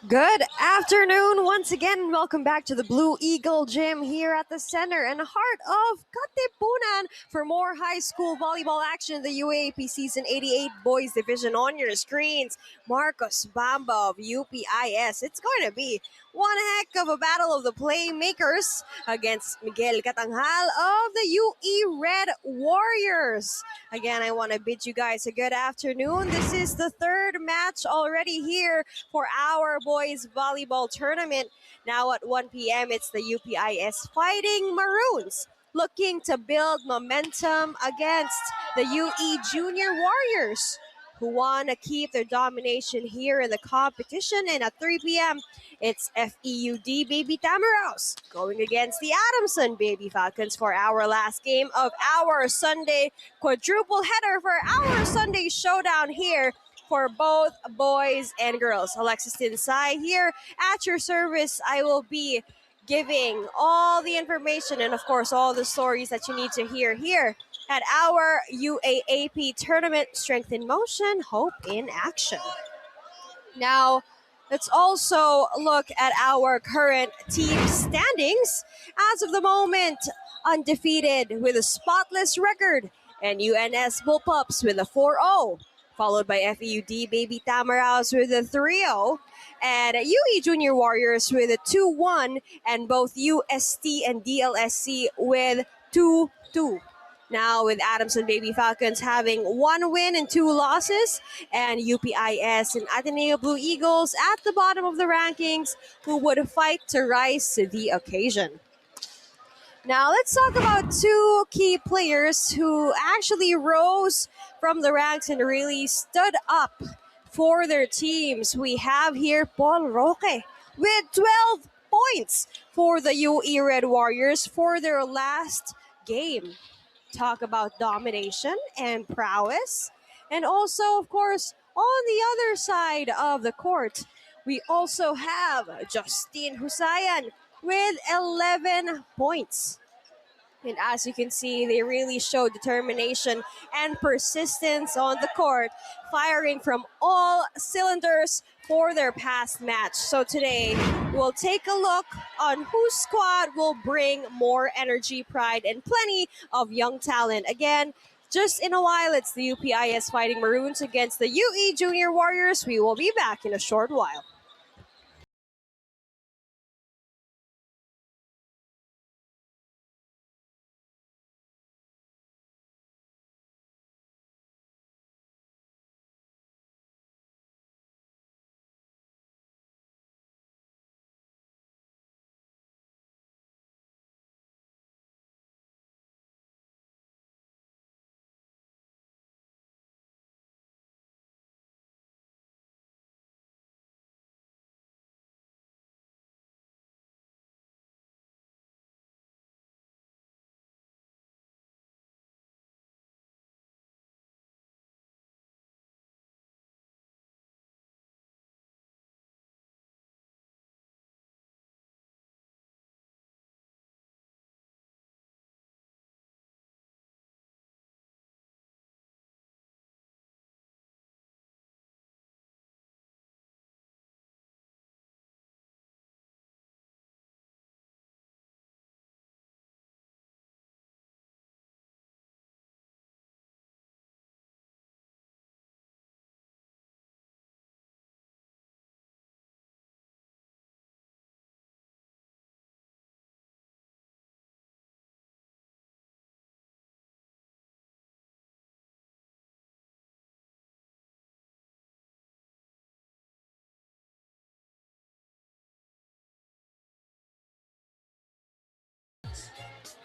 Good afternoon once again. Welcome back to the Blue Eagle Gym here at the center and heart of Katipunan for more high school volleyball action in the UAP Season 88 Boys Division on your screens. Marcos Bamba of UPIS. It's going to be one heck of a battle of the playmakers against Miguel Catanghal of the UE Red Warriors. Again, I want to bid you guys a good afternoon. This is the third match already here for our boys volleyball tournament. Now at 1 p.m., it's the UPIS Fighting Maroons looking to build momentum against the UE Junior Warriors, who want to keep their domination here in the competition. And at 3 p.m., it's FEUD Baby Tamaraos going against the Adamson Baby Falcons for our last game of our Sunday quadruple header for our Sunday showdown here for both boys and girls. Alexis Tinsay here at your service. I will be giving all the information and, of course, all the stories that you need to hear here at our UAAP Tournament Strength in Motion, Hope in Action. Now, let's also look at our current team standings. As of the moment, undefeated with a spotless record, and UNS Bullpups with a 4-0. Followed by FEUD Baby Tamaraos with a 3-0, and UE Junior Warriors with a 2-1, and both UST and DLSC with 2-2. Now with Adamson Baby Falcons having 1 win and 2 losses, and UPIS and Ateneo Blue Eagles at the bottom of the rankings, who would fight to rise to the occasion. Now let's talk about 2 key players who actually rose from the ranks and really stood up for their teams. We have here Paul Roque with 12 points for the UE Red Warriors for their last game. Talk about domination and prowess. And also, of course, on the other side of the court, we also have Justine Husayan with 11 points. And as you can see, they really show determination and persistence on the court, firing from all cylinders for their past match. So today, we'll take a look on whose squad will bring more energy, pride, and plenty of young talent. Again, just in a while, it's the UPIS Fighting Maroons against the UE Junior Warriors. We will be back in a short while.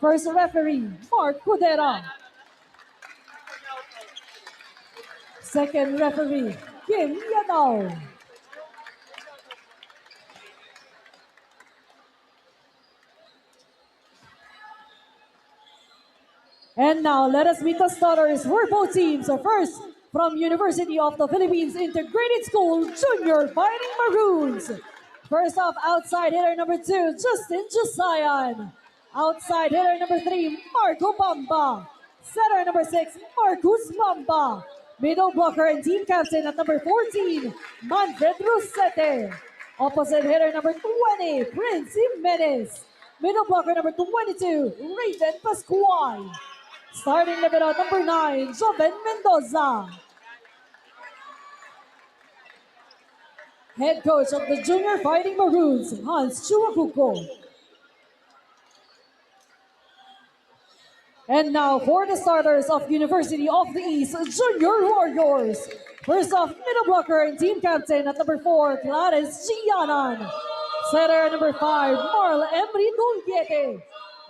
First referee, Mark Cudera. Second referee, Kim Yanao. And now let us meet the starters for both teams. So first, from University of the Philippines Integrated School, Junior Fighting Maroons. First off, outside hitter number 2, Justin Jusayan. Outside hitter number 3, Marco Bamba. Setter number 6, Marcus Bamba. Middle blocker and team captain at number 14, Manfred Rosete. Opposite hitter number 20, Prince Jimenez. Middle blocker number 22, Raven Pascual. Starting libero number 9, Joven Mendoza. Head coach of the Junior Fighting Maroons, Hans Chuacuco. And now for the starters of University of the East Junior Warriors. First off, middle blocker and team captain at number 4, Clarence Gianan. Setter number 5, Marl Emery Dulguete.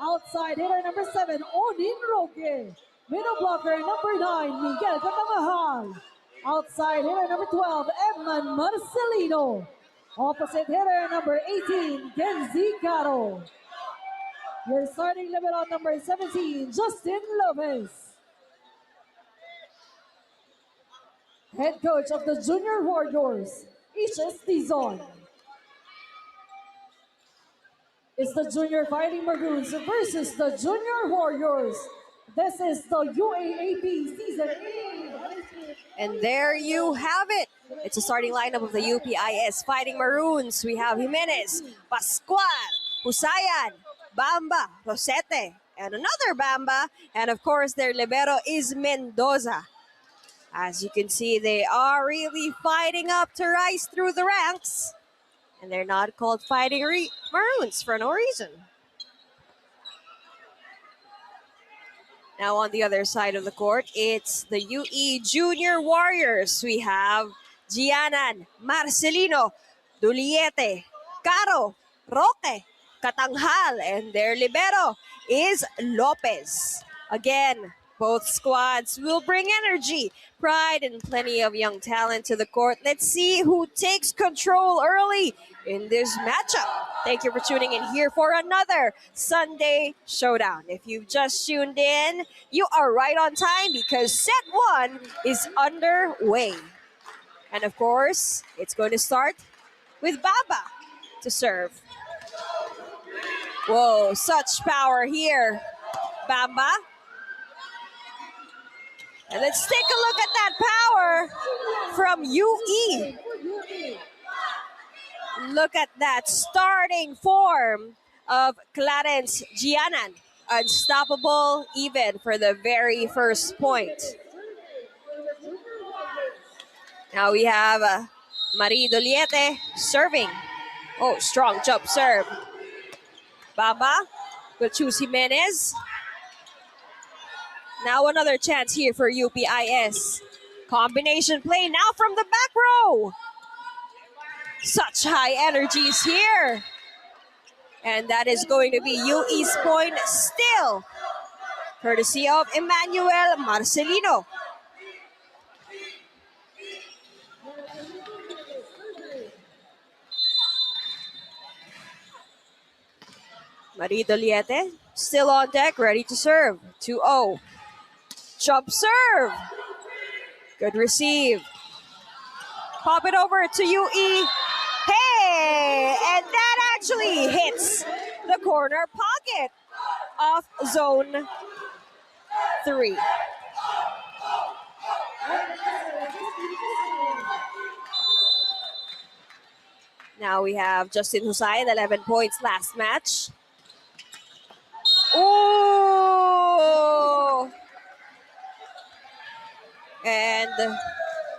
Outside hitter number 7, Onin Roque. Middle blocker number 9, Miguel Catamahal. Outside hitter number 12, Edman Marcelino. Opposite hitter number 18, Genzi Caro. Your starting libero number 17, Justin Lopez. Head coach of the Junior Warriors, Isis Dizon. It's the Junior Fighting Maroons versus the Junior Warriors. This is the UAAP Season 8. And there you have it. It's a starting lineup of the UPIS Fighting Maroons. We have Jimenez, Pascual, Husayan, Bamba, Rosete, and another Bamba. And of course, their libero is Mendoza. As you can see, they are really fighting up to rise through the ranks. And they're not called Fighting Maroons for no reason. Now on the other side of the court, it's the UE Junior Warriors. We have Gianan, Marcelino, Duliete, Caro, Roque, Catanghal, and their libero is Lopez. Again, both squads will bring energy, pride, and plenty of young talent to the court. Let's see who takes control early in this matchup. Thank you for tuning in here for another Sunday Showdown. If you've just tuned in, you are right on time because set 1 is underway. And of course, it's going to start with Baba to serve. Whoa, such power here, Bamba. And let's take a look at that power from UE. Look at that starting form of Clarence Gianan. Unstoppable even for the very first point. Now we have Marie Doliete serving. Oh, strong jump serve. Bamba will choose Jimenez. Now another chance here for UPIS. Combination play now from the back row. Such high energies here. And that is going to be UE's point still. Courtesy of Emmanuel Marcelino. Marie Doliete still on deck, ready to serve. 2-0. Jump serve. Good receive. Pop it over to UE. Hey! And that actually hits the corner pocket of zone 3. Now we have Justin Husayn, 11 points last match. Oh! And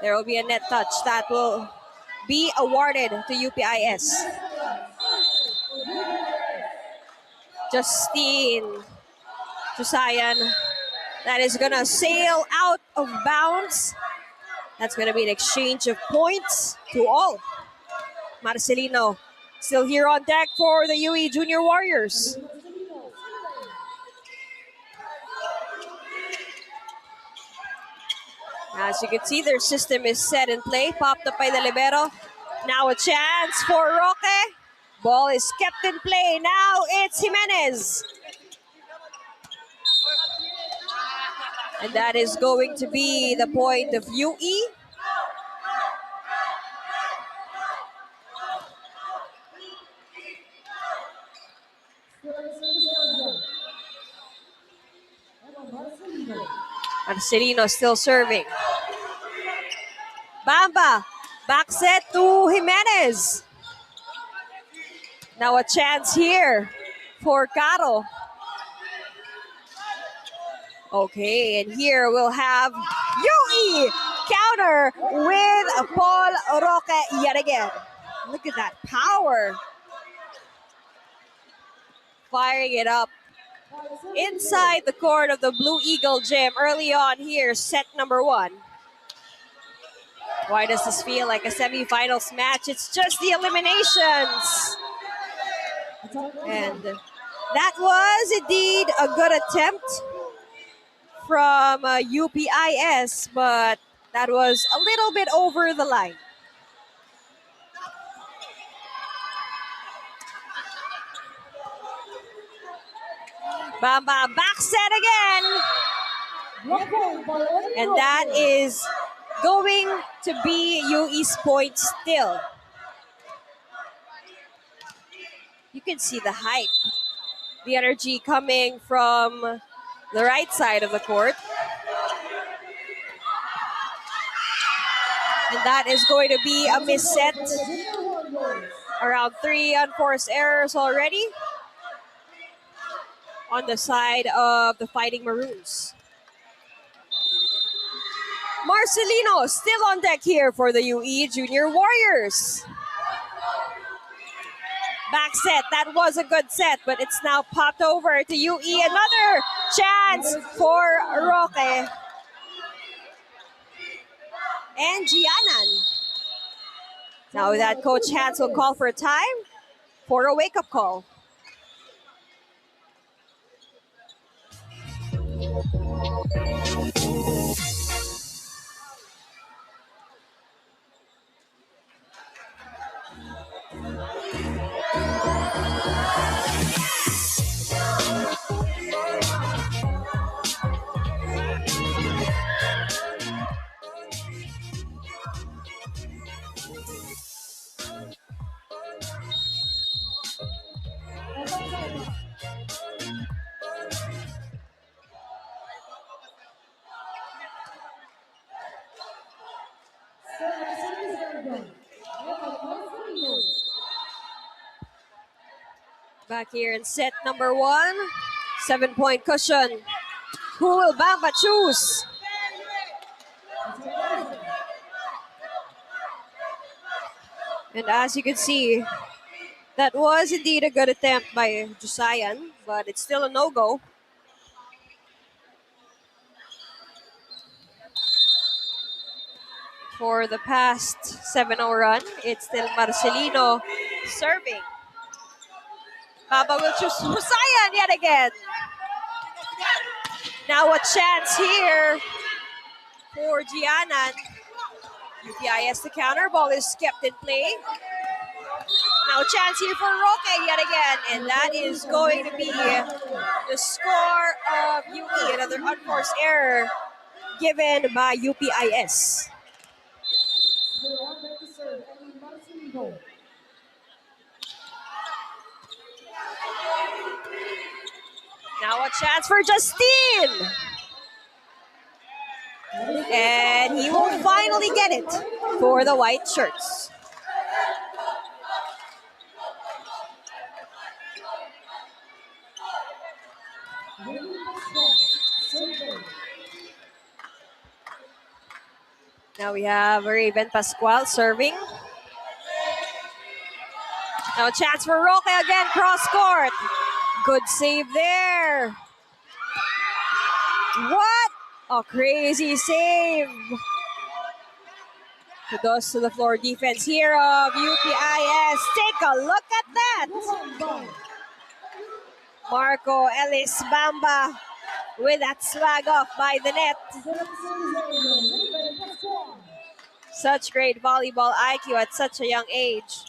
there will be a net touch that will be awarded to UPIS. Justine Husayn, that is going to sail out of bounds. That's going to be an exchange of points to all. Marcelino still here on deck for the UE Junior Warriors. As you can see, their system is set in play. Popped up by the libero. Now a chance for Roque. Ball is kept in play. Now it's Jimenez. And that is going to be the point of UE. Marcelino still serving. Bamba, back set to Jimenez. Now a chance here for Caro. Okay, and here we'll have Yui counter with Paul Roque yet again. Look at that power. Firing it up inside the court of the Blue Eagle Gym early on here, set number 1. Why does this feel like a semifinals match? It's just the eliminations. And that was indeed a good attempt from UPIS, but that was a little bit over the line. Bamba back set again. And that is going to be UE's point still. You can see the hype, the energy coming from the right side of the court. And that is going to be a miss set. Around 3 unforced errors already on the side of the Fighting Maroons. Marcelino still on deck here for the UE Junior Warriors. Back set, that was a good set, but it's now popped over to UE. Another chance for Roque. And Gianan. Now that Coach Hans will call for a time for a wake-up call. Back here in set number 1. 7-point cushion. Who will Bamba choose? And as you can see, that was indeed a good attempt by Jusayan, but it's still a no-go. For the past 7-0 run, it's still Marcelino serving. Bamba will choose Jusayan yet again. Now a chance here for Gianan. UPIS the counter, ball is kept in play. Now a chance here for Roque yet again, and that is going to be the score of UE. Another unforced error given by UPIS. Now a chance for Justine. And he will finally get it for the white shirts. Now we have Raven Pascual serving. Now a chance for Roque again, cross court. Good save there. What a crazy save. Kudos to the floor defense here of UPIS. Take a look at that. Marco Ellis Bamba with that swag off by the net. Such great volleyball IQ at such a young age.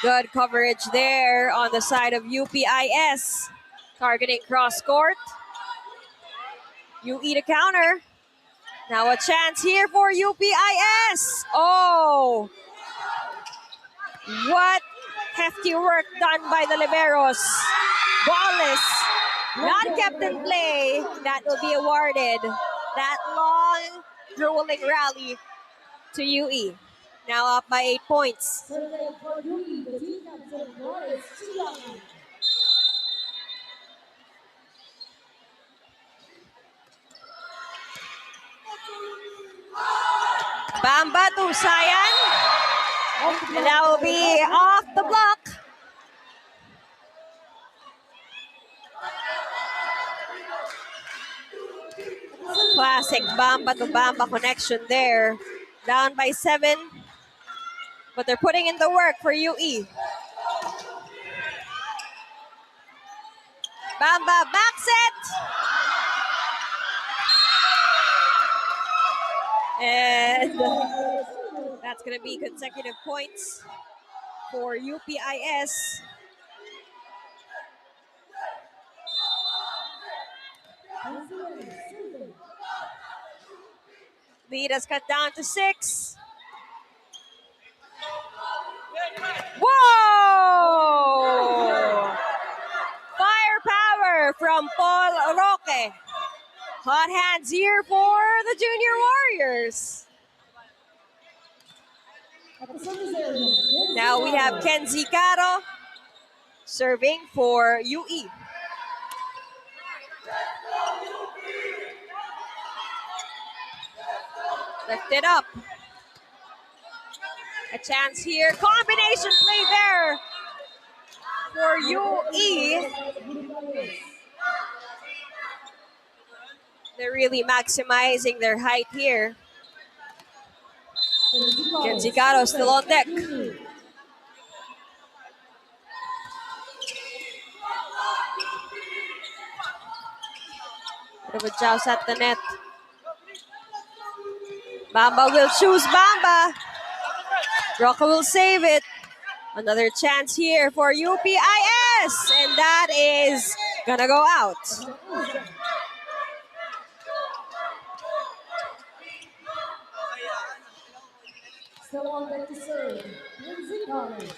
Good coverage there on the side of UPIS. Targeting cross court. UE to counter. Now a chance here for UPIS. Oh! What hefty work done by the liberos. Wallace not kept in play. That will be awarded. That long, grueling rally to UE. Now up by 8 points. Serving for UP, the team captain, Lawrence Chiang. Bamba to Sayan. And that will be off the block. Classic Bamba to Bamba connection there. Down by 7. But they're putting in the work for UE. Bamba back set. And that's going to be consecutive points for UPIS. Lead has cut down to 6. Whoa! Firepower from Paul Roque. Hot hands here for the Junior Warriors. Now we have Kenzie Caro serving for UE. Lift it up. A chance here. Combination play there for UE. They're really maximizing their height here. Kenzie Caro still on deck. Bit of a joust at the net. Bamba will choose Bamba. Roca will save it. Another chance here for UPIS. And that is gonna go out. Still on deck to serve. Lindsay Collins.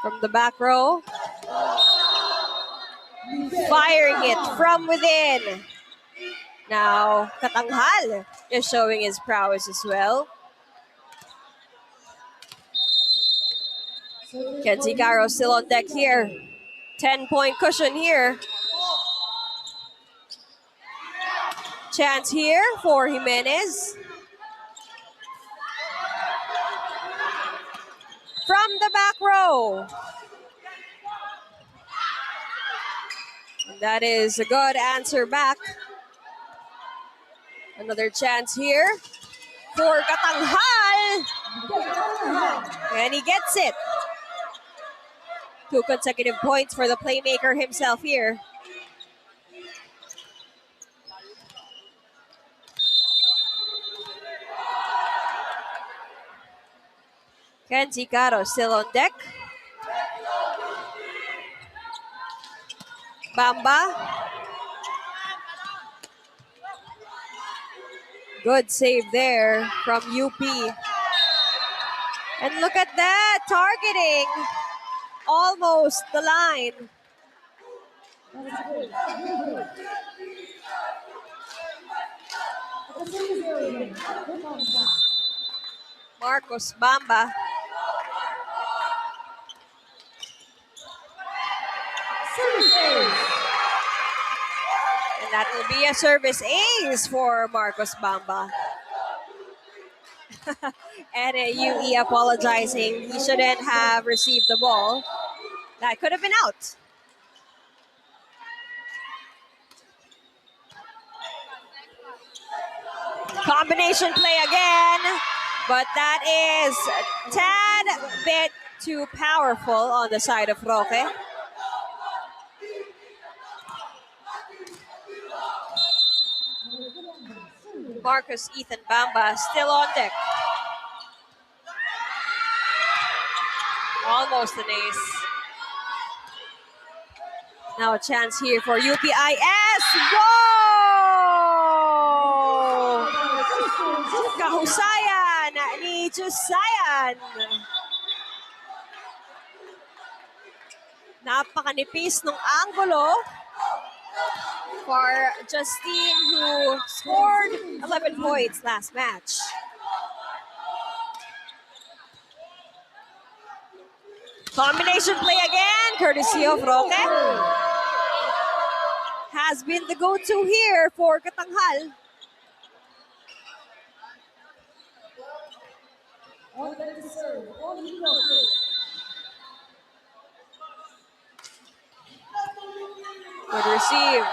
From the back row. Firing it from within. Now, Katanghal is showing his prowess as well. Kenzie Caro still on deck here. 10-point cushion here. Chance here for Jimenez. From the back row. That is a good answer back. Another chance here for Katanghal. And he gets it. 2 consecutive points for the playmaker himself here. Kenzie Caro still on deck. Bamba. Good save there from UP. And look at that, targeting almost the line. Marcos Bamba. And that will be a service ace for Marcos Bamba. And UE apologizing. He shouldn't have received the ball. That could have been out. Combination play again. But that is a tad bit too powerful on the side of Roque. Marcus Ethan Bamba still on deck. Almost an ace. Now a chance here for UPIS. Whoa! Kahusayan ni Jusayan. Napakanipis ng anggulo for Justine, who scored 11 points last match. Combination play again, courtesy of Roque. Has been the go-to here for Katanghal. Good receive.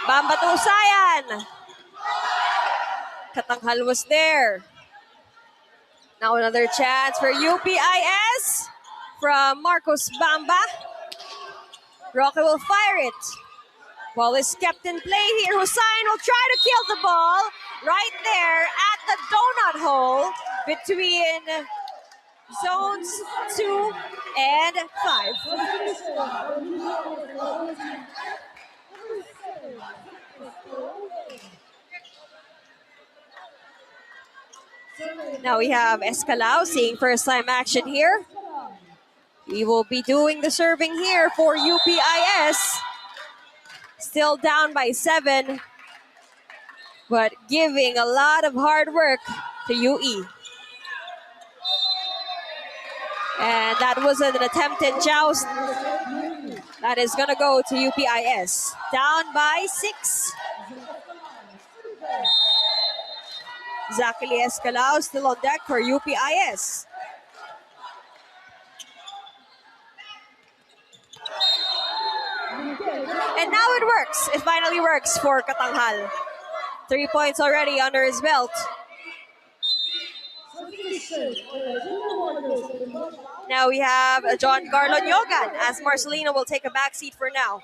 Bamba Tusayan. Katanghal was there. Now another chance for UPIS from Marcos Bamba. Roque will fire it. Ball is kept in play here. Hussain will try to kill the ball right there at the donut hole between zones 2 and 5. Now we have Escalao seeing first time action here. We will be doing the serving here for UPIS. Still down by 7, but giving a lot of hard work to UE. And that was an attempted joust. That is going to go to UPIS. Down by 6. Zachary Escalao still on deck for UPIS. And now it works. It finally works for Katanghal. 3 points already under his belt. Now we have John Carlo Nyogan as Marcelino will take a back seat for now.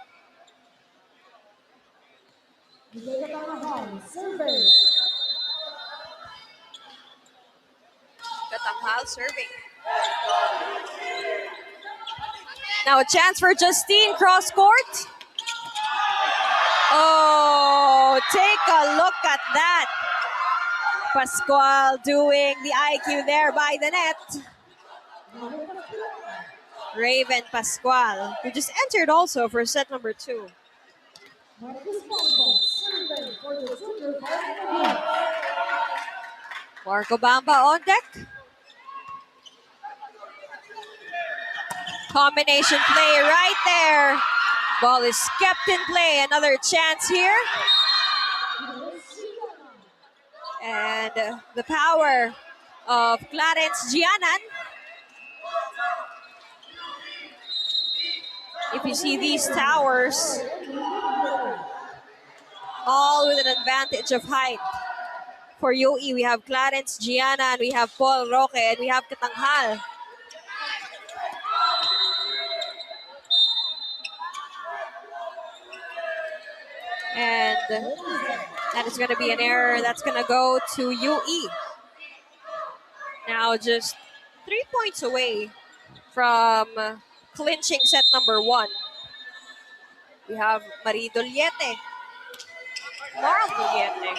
Katanghal serving. Now a chance for Justine, cross court. Oh, take a look at that. Pascual doing the IQ there by the net. Raven Pascual, who just entered also for set number 2. Marco Bamba on deck. Combination play right there. Ball is kept in play. Another chance here. And the power of Clarence Gianan. If you see these towers, all with an advantage of height. For UE, we have Clarence Gianan, we have Paul Roque, and we have Katanghal. And that is going to be an error. That's going to go to UE. Now just 3 points away from clinching set number 1. We have Marie Doliete. Laurel Doliete.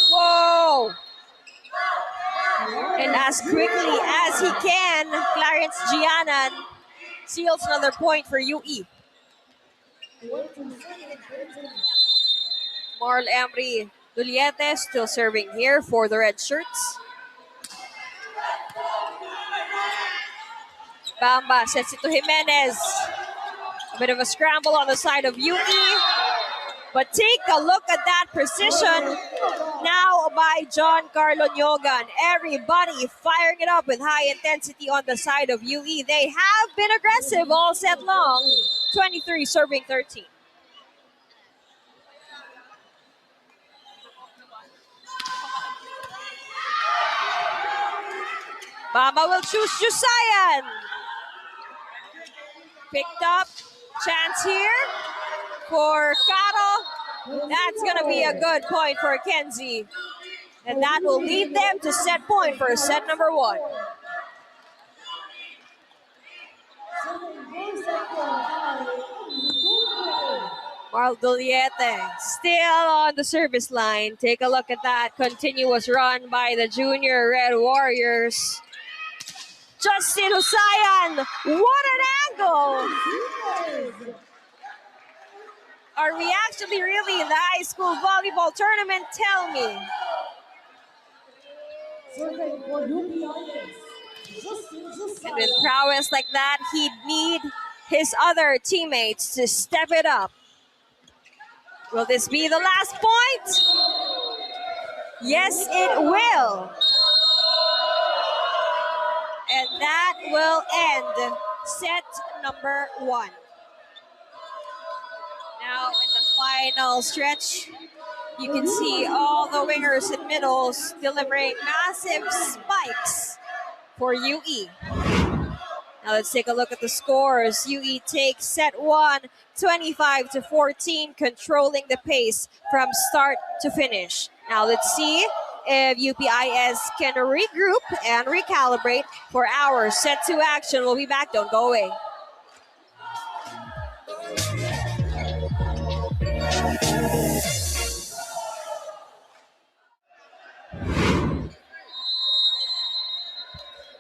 Whoa! And as quickly as he can, Clarence Gianan seals another point for UE. Marl Emery Doliete still serving here for the red shirts. Bamba sets it to Jimenez. A bit of a scramble on the side of UE. But take a look at that precision now by John Carlo Nyogan. Everybody firing it up with high intensity on the side of UE. They have been aggressive all set long. 23 serving 13. Bamba will choose Jusayan. Picked up. Chance here for Caro. That's going to be a good point for Kenzie. And that will lead them to set point for set number 1. Marl Doliete still on the service line. Take a look at that continuous run by the Junior Red Warriors. Justin Husayan, what an angle! Are we actually really in the high school volleyball tournament? Tell me. Serving for UPIS. Justin And Husayan. with prowess like that, he'd need his other teammates to step it up. Will this be the last point? Yes, it will. And that will end set number 1. Now in the final stretch, you can see all the wingers and middles delivering massive spikes for UE. Now let's take a look at the scores. UE takes set 1, 25-14, controlling the pace from start to finish. Now let's see if UPIS can regroup and recalibrate for our set 2 action. We'll be back. Don't go away.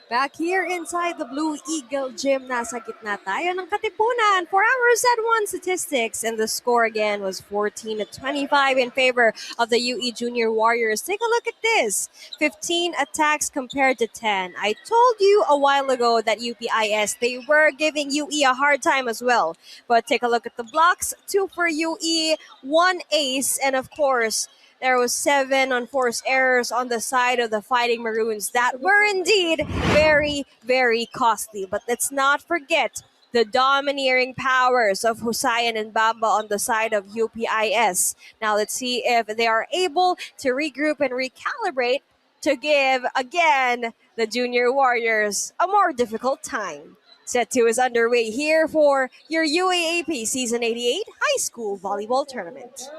Back here inside the Blue Eagle Gym, nasa gitna tayo ng Katipunan for our set 1 statistics. And the score again was 14-25 in favor of the UE Junior Warriors. Take a look at this. 15 attacks compared to 10. I told you a while ago that UPIS, they were giving UE a hard time as well. But take a look at the blocks. 2 for UE, 1 ace, and of course, there was 7 unforced errors on the side of the Fighting Maroons that were indeed very, very costly. But let's not forget the domineering powers of Husayan and Bamba on the side of UPIS. Now let's see if they are able to regroup and recalibrate to give, again, the Junior Warriors a more difficult time. Set 2 is underway here for your UAAP Season 88 High School Volleyball Tournament.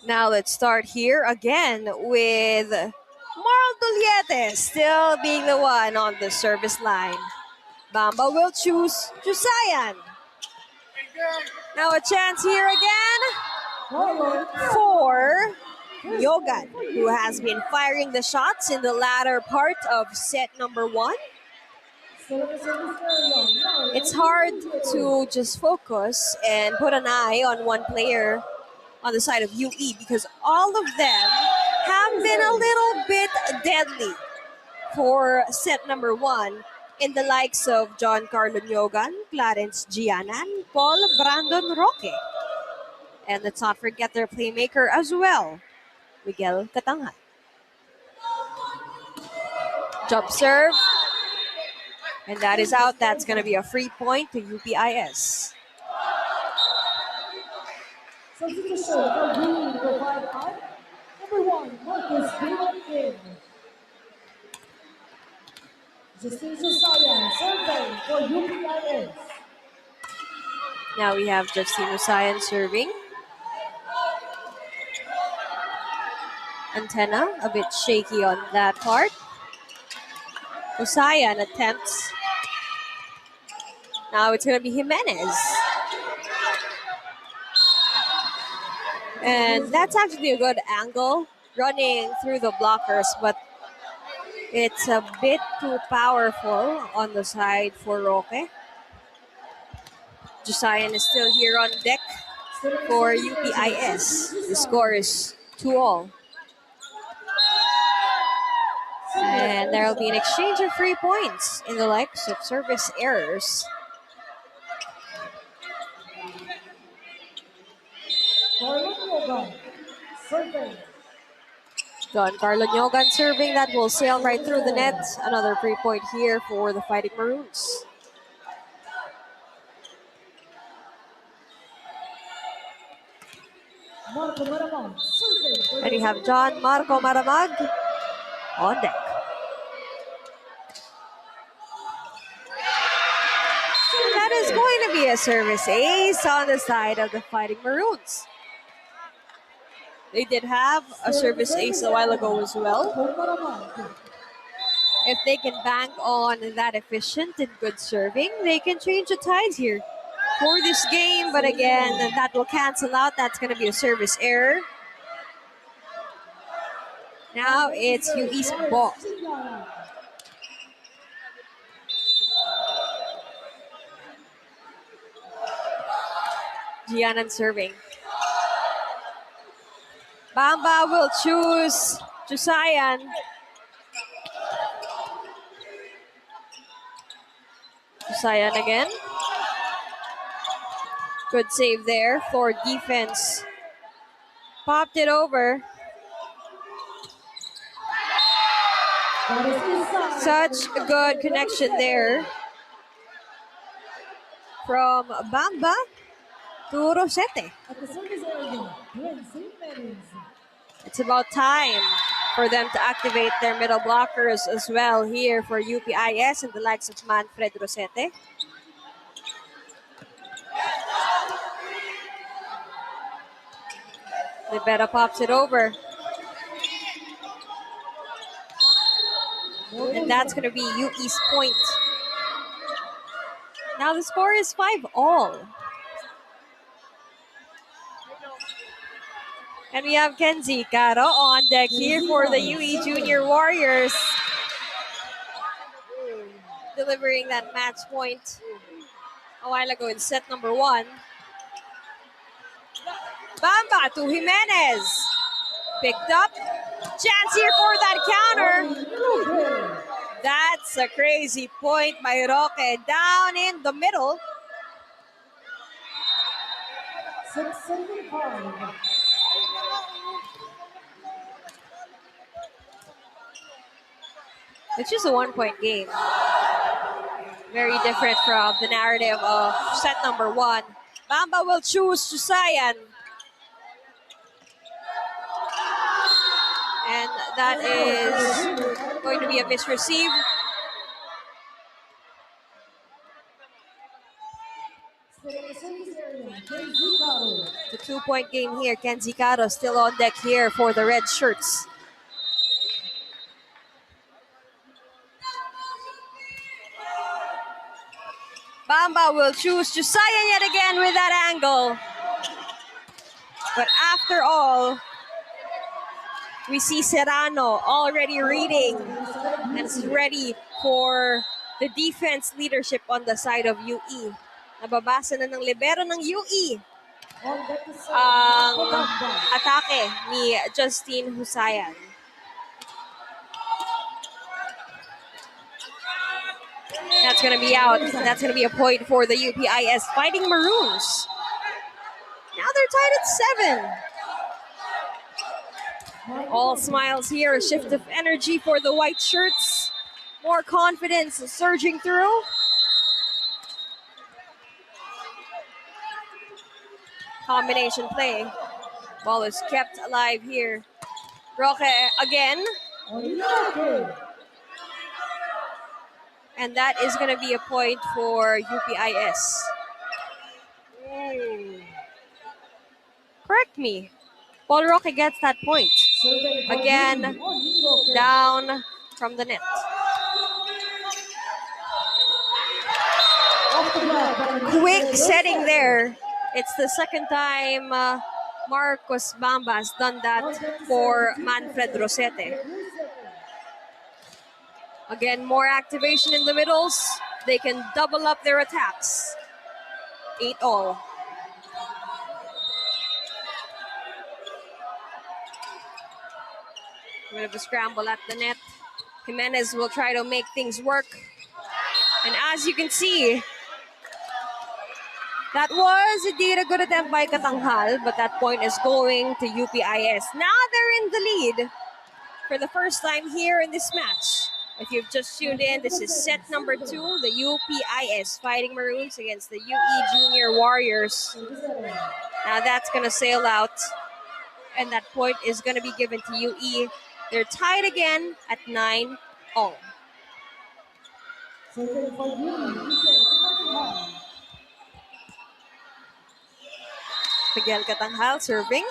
Now let's start here again with Marl Duliete still being the one on the service line. Bamba will choose Jusayan. Now a chance here again for Yogan, who has been firing the shots in the latter part of set number 1. It's hard to just focus and put an eye on one player on the side of UE because all of them have been a little bit deadly for set number 1 in the likes of John Carlo Nyogan, Clarence Gianan, Paul Brandon Roque. And let's not forget their playmaker as well, Miguel Katangan. Jump serve. And that is out. That's going to be a free point to UPIS. Substitution for Green for 5-5. Number 1, Marcus Green. Justin Husayan serving for UPIS. Now we have Justin Husayan serving. Antenna a bit shaky on that part. Husayan attempts. Now it's going to be Jimenez. And that's actually a good angle, running through the blockers, but it's a bit too powerful on the side for Roque. Jusayan is still here on deck for UPIS. The score is 2-all. And there will be an exchange of 3 points in the likes of service errors. Don Carlo Nyogan serving, that will sail right through the net. Another 3 point here for the Fighting Maroons. And you have John Marco Maramag on deck. And that is going to be a service ace on the side of the Fighting Maroons. They did have a service ace a while ago as well. If they can bank on that efficient and good serving, they can change the tides here. for this game, but again, that will cancel out. That's going to be a service error. Now it's UPIS ball. Gianan serving. Bamba will choose Jusayan. Jusayan again. Good save there for defense. Popped it over. Such a good connection there from Bamba to Rosete. It's about time for them to activate their middle blockers as well here for UPIS and the likes of Manfred Rosete. Libera pops it over. And that's going to be Yuki's point. Now the score is 5-all. And we have Kenzie Caro on deck here for the UE Junior Warriors. Delivering that match point a while ago in set number 1. Bamba to Jimenez. Picked up. Chance here for that counter. That's a crazy point by Roque. Down in the middle. 6-5. It's just a 1-point game. Very different from the narrative of set number 1. Bamba will choose Jusayan. And that is going to be a misreceive. It's a 2-point game here. Kenzie Caro still on deck here for the red shirts. Bamba will choose Jusayan yet again with that angle. But after all, we see Serrano already reading and is ready for the defense leadership on the side of UE. Nababasa na ng libero ng UE ang atake ni Justine Husayan. That's going to be out. That's going to be a point for the UPIS Fighting Maroons. Now they're tied at 7. All smiles here, a shift of energy for the white shirts. More confidence surging through. Combination play. Ball is kept alive here. Roque again. And that is going to be a point for UPIS. Correct me. Paul Roque gets that point. Again, down from the net. Quick setting there. It's the second time Marcos Bamba has done that for Manfred Rosete. Again, more activation in the middles. They can double up their attacks. 8-all. A bit of a scramble at the net. Jimenez will try to make things work. And as you can see, that was indeed a good attempt by Katanghal, but that point is going to UPIS. Now they're in the lead for the first time here in this match. If you've just tuned in, this is set number 2, the UPIS Fighting Maroons against the UE Junior Warriors. Now that's going to sail out, and that point is going to be given to UE. They're tied again at 9-all. Miguel Katanghal serving.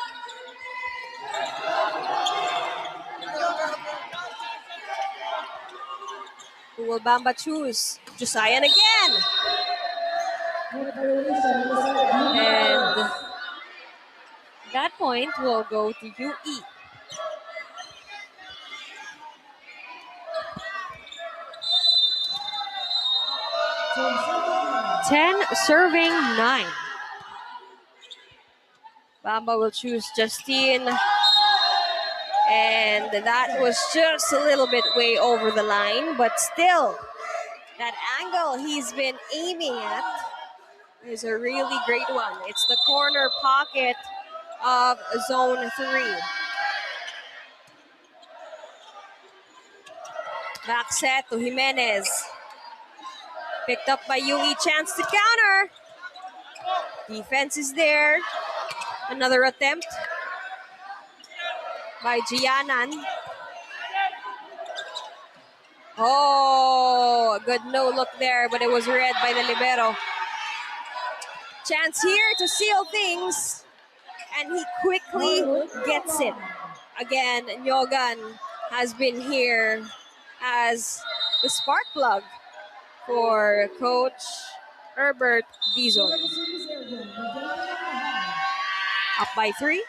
Who will Bamba choose? Jusayan again. And that point will go to UE. 10 serving 9. Bamba will choose Justine. And that was just a little bit way over the line, but still, that angle he's been aiming at is a really great one. It's the corner pocket of zone 3. Back set to Jimenez. Picked up by UE, chance to counter. Defense is there. Another attempt by Gianan. Oh, a good no look there, but it was read by the libero. Chance here to seal things, and he quickly gets it. Again, Nyogan has been here as the spark plug for Coach Herbert Dizon. Up by 3.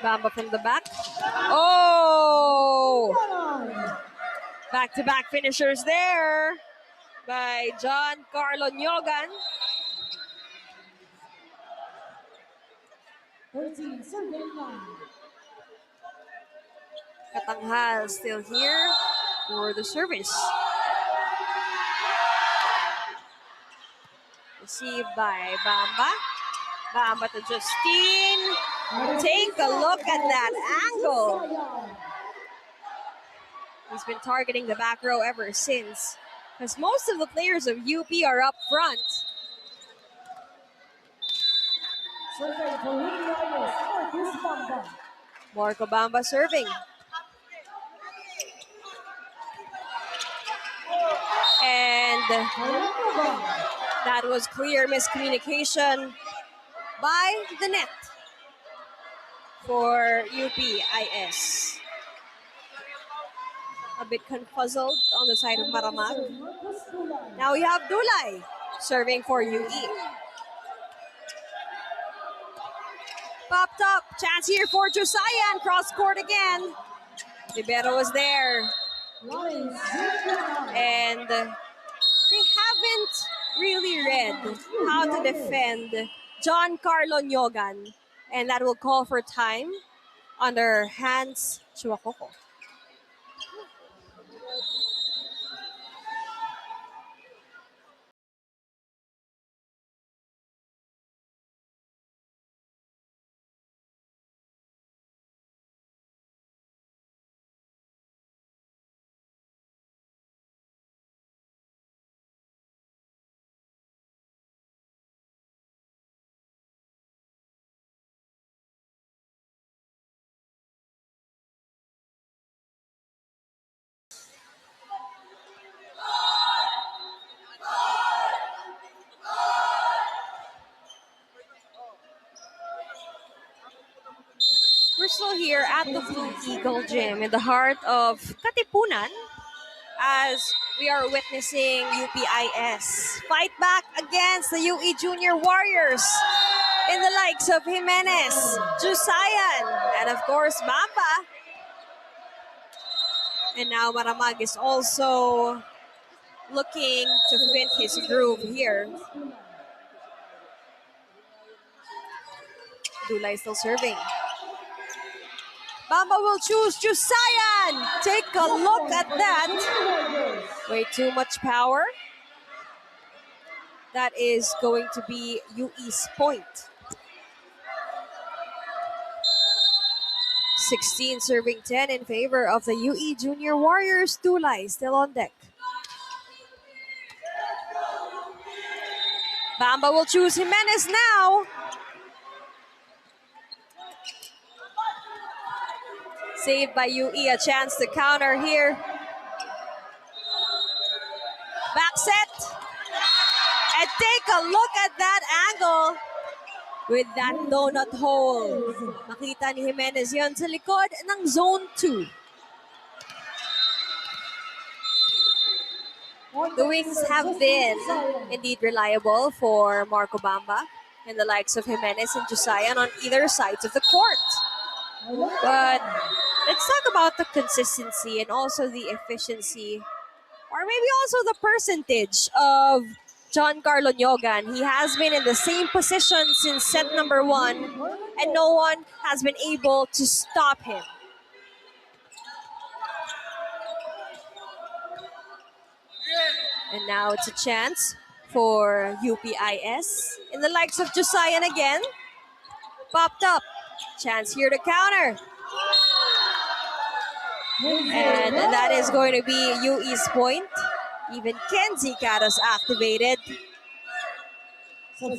Bamba from the back. Oh! Back-to-back finishers there by John Carlo Nyogan. 13 serving 9. Katanghal still here for the service. Received by Bamba. Bamba to Justine. Take a look at that angle. He's been targeting the back row ever since, because most of the players of UP are up front. Marco Bamba serving. And that was clear miscommunication by the net for UPIS. A bit confuzzled on the side of Maramag. Now we have Dulay serving for UE. Popped up, chance here for Josiah, and cross court again. Libero was there. And they haven't really read how to defend John Carlo Nyogan, and that will call for time under Hans Chuakoko. We're still here at the Blue Eagle Gym in the heart of Katipunan as we are witnessing UPIS fight back against the UE Junior Warriors in the likes of Jimenez, Jusayan, and of course Bamba. And now Maramag is also looking to fit his groove here. Dulay still serving. Bamba will choose Jusayan. Take a look at that. Way too much power. That is going to be UE's point. 16 serving 10 in favor of the UE Junior Warriors. Dulay still on deck. Bamba will choose Jimenez now. Saved by UE, a chance to counter here. Back set. And take a look at that angle with that donut hole. Makita ni Jimenez yon sa likod ng zone 2. The wings have been indeed reliable for Marco Bamba and the likes of Jimenez and Jusayan on either sides of the court. But let's talk about the consistency and also the efficiency, or maybe also the percentage of Giancarlo Nyogan. He has been in the same position since set number 1, and no one has been able to stop him. And now it's a chance for UPIS. In the likes of Jusayan again. Popped up. Chance here to counter. And that is going to be UE's point. Even Kenzie Caros activated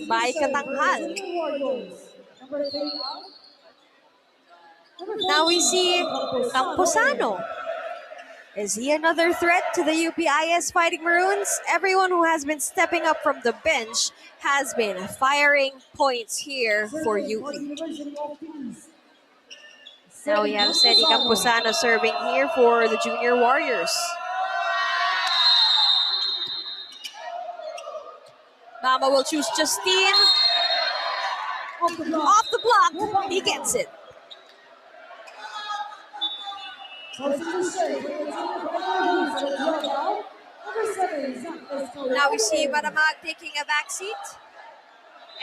by Katanghal. Now we see Camposano. Is he another threat to the UPIS Fighting Maroons? Everyone who has been stepping up from the bench has been firing points here for UE. Now we have Sedi Camposano serving here for the Junior Warriors. Bamba will choose Justine. Off the block, he gets it. Now we see Maramag taking a back seat.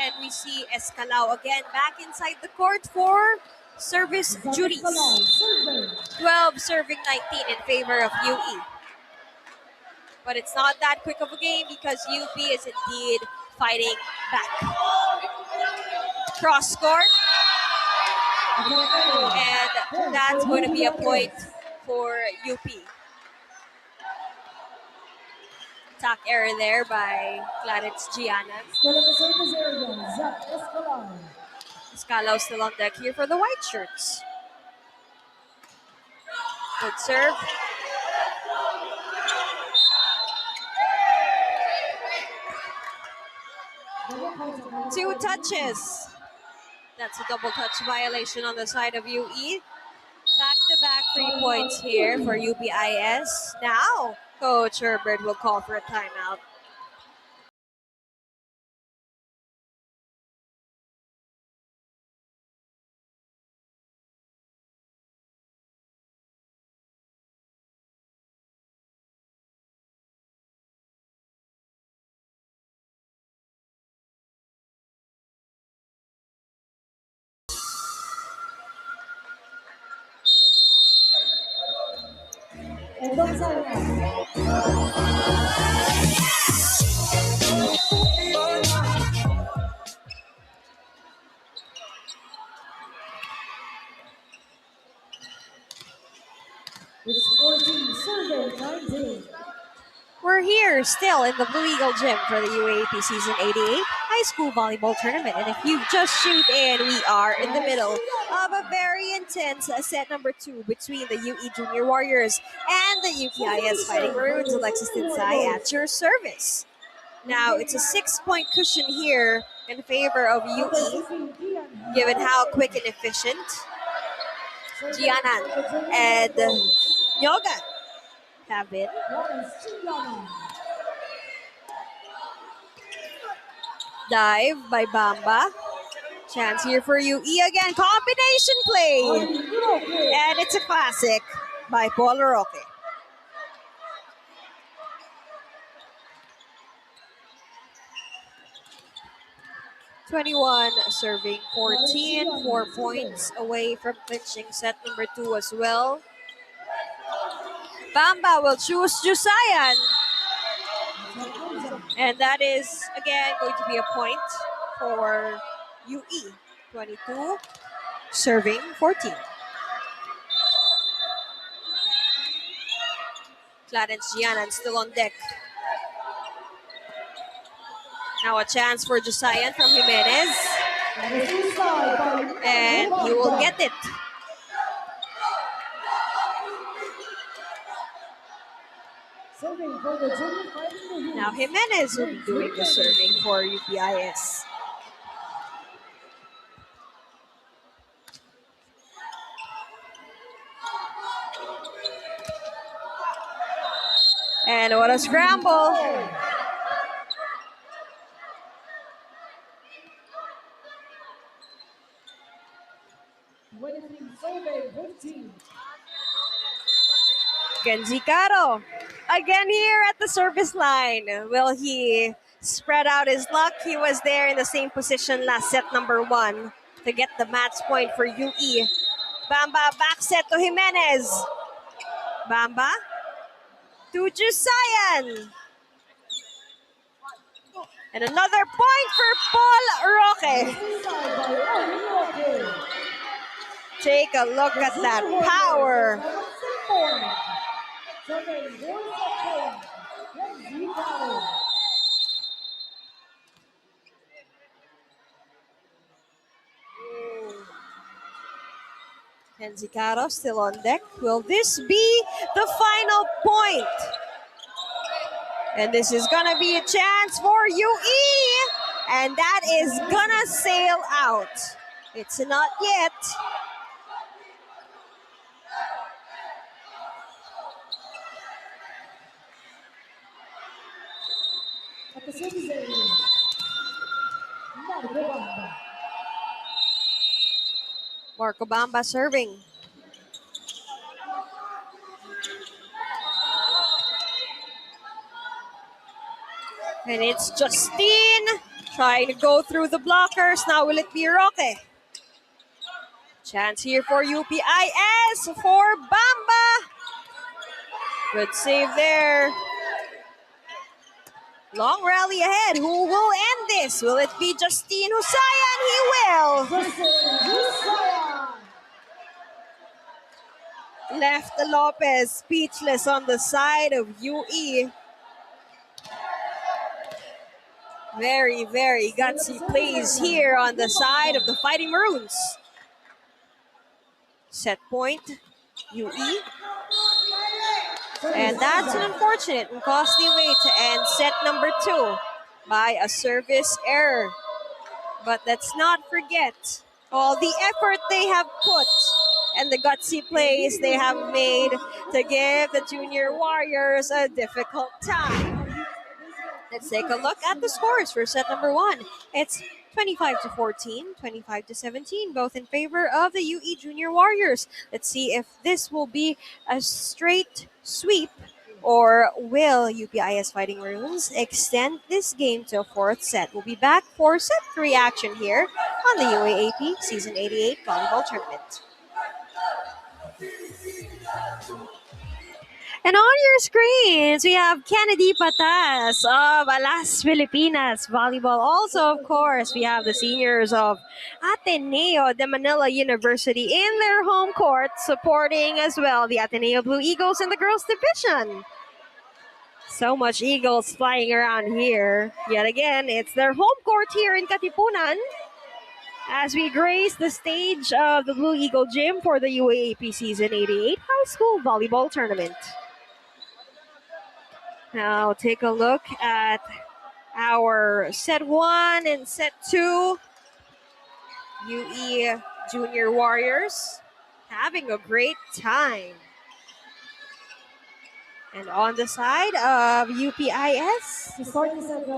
And we see Escalao again back inside the court for service duties. 12 serving 19 in favor of UE. But it's not that quick of a game because UP is indeed fighting back. Cross court. And that's going to be a point for UP. Attack error there by Clarence Gianna. Escalao still on deck here for the white shirts. Good serve. Two touches. That's a double touch violation on the side of UE. Back-to-back 3 points here for UPIS. Now, Coach Herbert will call for a timeout. We're here still in the Blue Eagle Gym for the UAAP Season 88 High School Volleyball Tournament. And if you've just tuned in, we are in the middle of a very intense set number 2 between the UE Junior Warriors and the UPIS Fighting Maroons. Alexis Tinsay at your service. Now, it's a 6-point cushion here in favor of UE, given how quick and efficient Gianan and Nyogan have been. Dive by Bamba. Chance here for UE again. Combination play. And it's a classic by Paul Roque. (21) serving 14. 4 points away from clinching set number 2 as well. Bamba will choose Jusayan. And that is, again, going to be a point for UE. 22, serving 14. Clarence Gianan still on deck. Now a chance for Jusayan from Jimenez. And he will get it. Now Jimenez will be doing the serving for UPIS. And what a scramble. Kenzie Caro. Again here at the service line. Will he spread out his luck? He was there in the same position last set number 1 to get the match point for UE. Bamba back set to Jimenez. Bamba to Jusayan. And another point for Paul Roque. Take a look at that power. Kenzie Caro still on deck. Will this be the final point? And this is gonna be a chance for UE. And that is gonna sail out. It's not yet. Marco Bamba serving. And it's Justine trying to go through the blockers. Now will it be Roque? Chance here for UPIS for Bamba. Good save there. Long rally ahead. Who will end this? Will it be Justine Husayan? He will. Left Lopez speechless on the side of UE. Very, very gutsy plays here on the side of the Fighting Maroons. Set point, UE. And that's an unfortunate and costly way to end set number 2 by a service error. But let's not forget all the effort they have put and the gutsy plays they have made to give the Junior Warriors a difficult time. Let's take a look at the scores for set number 1. It's 25-14, 25-17, both in favor of the UE Junior Warriors. Let's see if this will be a straight sweep or will UPIS Fighting Maroons extend this game to a 4th set. We'll be back for set 3 action here on the UAAP Season 88 Volleyball Tournament. And on your screens, we have Kennedy Patas of Alas Filipinas Volleyball. Also, of course, we have the seniors of Ateneo de Manila University in their home court, supporting as well the Ateneo Blue Eagles in the girls' division. So much Eagles flying around here. Yet again, it's their home court here in Katipunan as we grace the stage of the Blue Eagle Gym for the UAAP Season 88 High School Volleyball Tournament. Now take a look at our set 1 and set 2. UE Junior Warriors having a great time. And on the side of UPIS,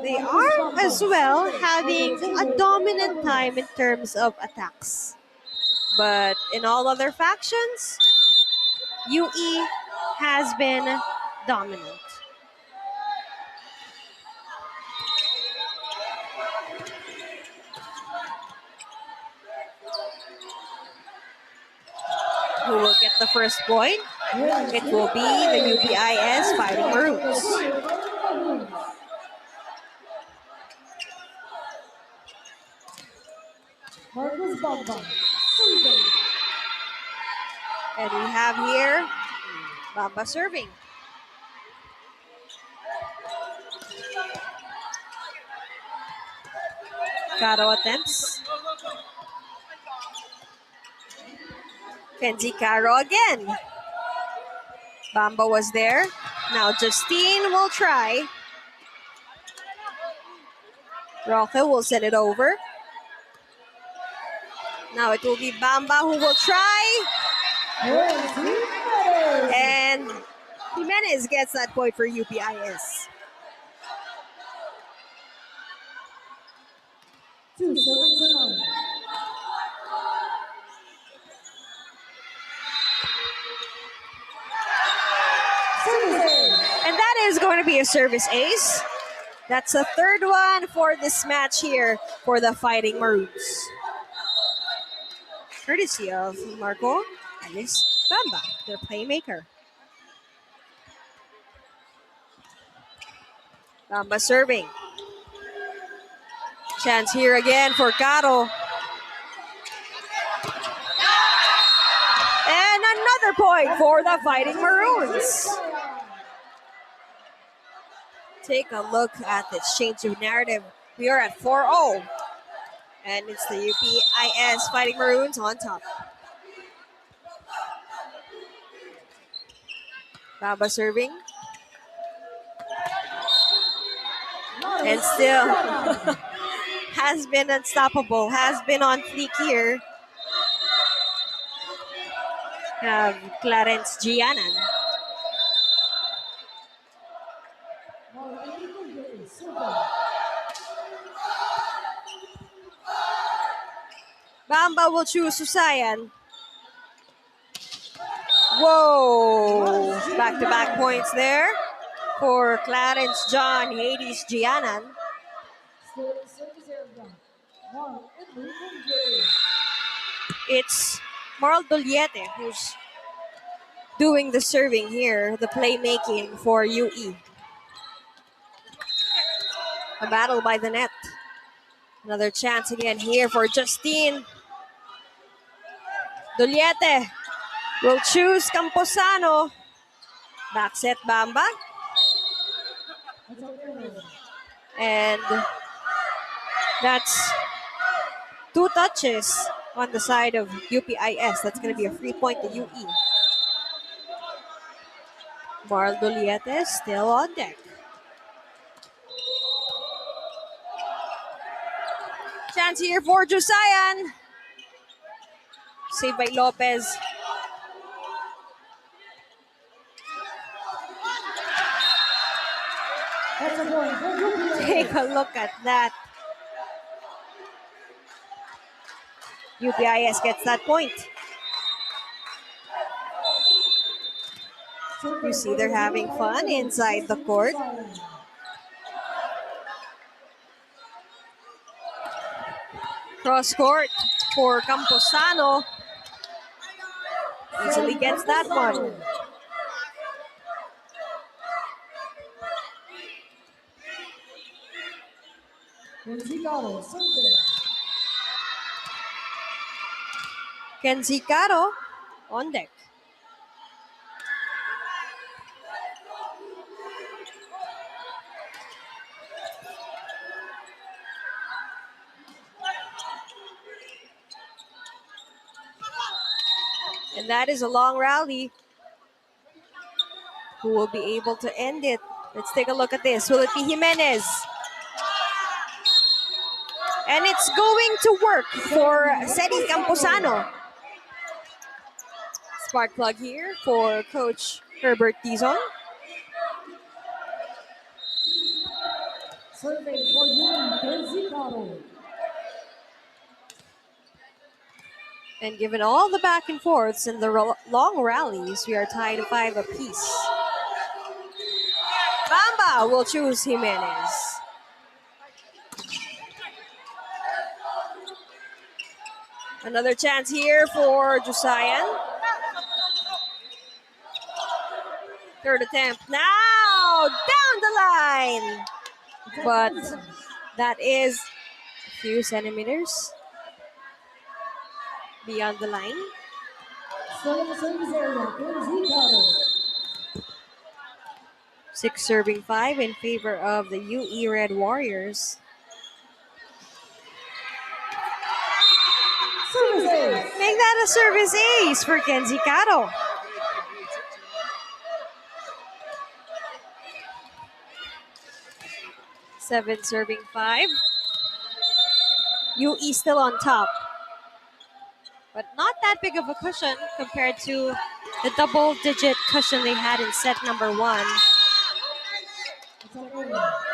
they are as well having a dominant time in terms of attacks. But in all other factions, UE has been dominant. Who will get the first point? It will be the UPIS Fighting Maroons. And we have here Bamba serving. Caro attempts. Kenzie Caro again. Bamba was there. Now Justine will try. Roque will send it over. Now it will be Bamba who will try. And Jimenez gets that point for UPIS. 2 serving to none. Service ace. And that is going to be a service ace. That's the third one for this match here for the Fighting Maroons. Courtesy of Marco Alice Bamba, their playmaker. Bamba serving. Chance here again for Caro. And another point for the Fighting Maroons. Take a look at this change of narrative. We are at 4-0. And it's the UPIS Fighting Maroons on top. Baba serving. And still has been unstoppable. Has been on fleek here. Have Clarence Gianan. Bamba will choose Susayan. Whoa! Back-to-back points there for Clarence John Hades Gianan. It's Marl Doliete who's doing the serving here, the playmaking for UE. A battle by the net. Another chance again here for Justine. Doliete will choose Camposano. Back set Bamba. And that's 2 touches on the side of UPIS. That's going to be a free point to UE. Marl Doliete still on deck. Chance here for Jusayan. Saved by Lopez. Take a look at that. UPIS gets that point. You see they're having fun inside the court. Cross court for Camposano. Easily gets that one. Kenzie Caro on deck. And that is a long rally. Who will be able to end it? Let's take a look at this. Will it be Jimenez? And it's going to work for Sedi Camposano. Spark plug here for Coach Herbert Dizon. Serving for Kenzie Caro. And given all the back and forths and the long rallies, we are tied at 5 apiece. Bamba will choose Jimenez. Another chance here for Jusayan. Third attempt now, down the line. But that is a few centimeters beyond the line. Service area, Kenzie Caro. 6 serving 5 in favor of the UE Red Warriors. Service ace. Make that a service ace for Kenzie Caro. Seven serving 5. UE still on top. But not that big of a cushion compared to the double-digit cushion they had in set number 1.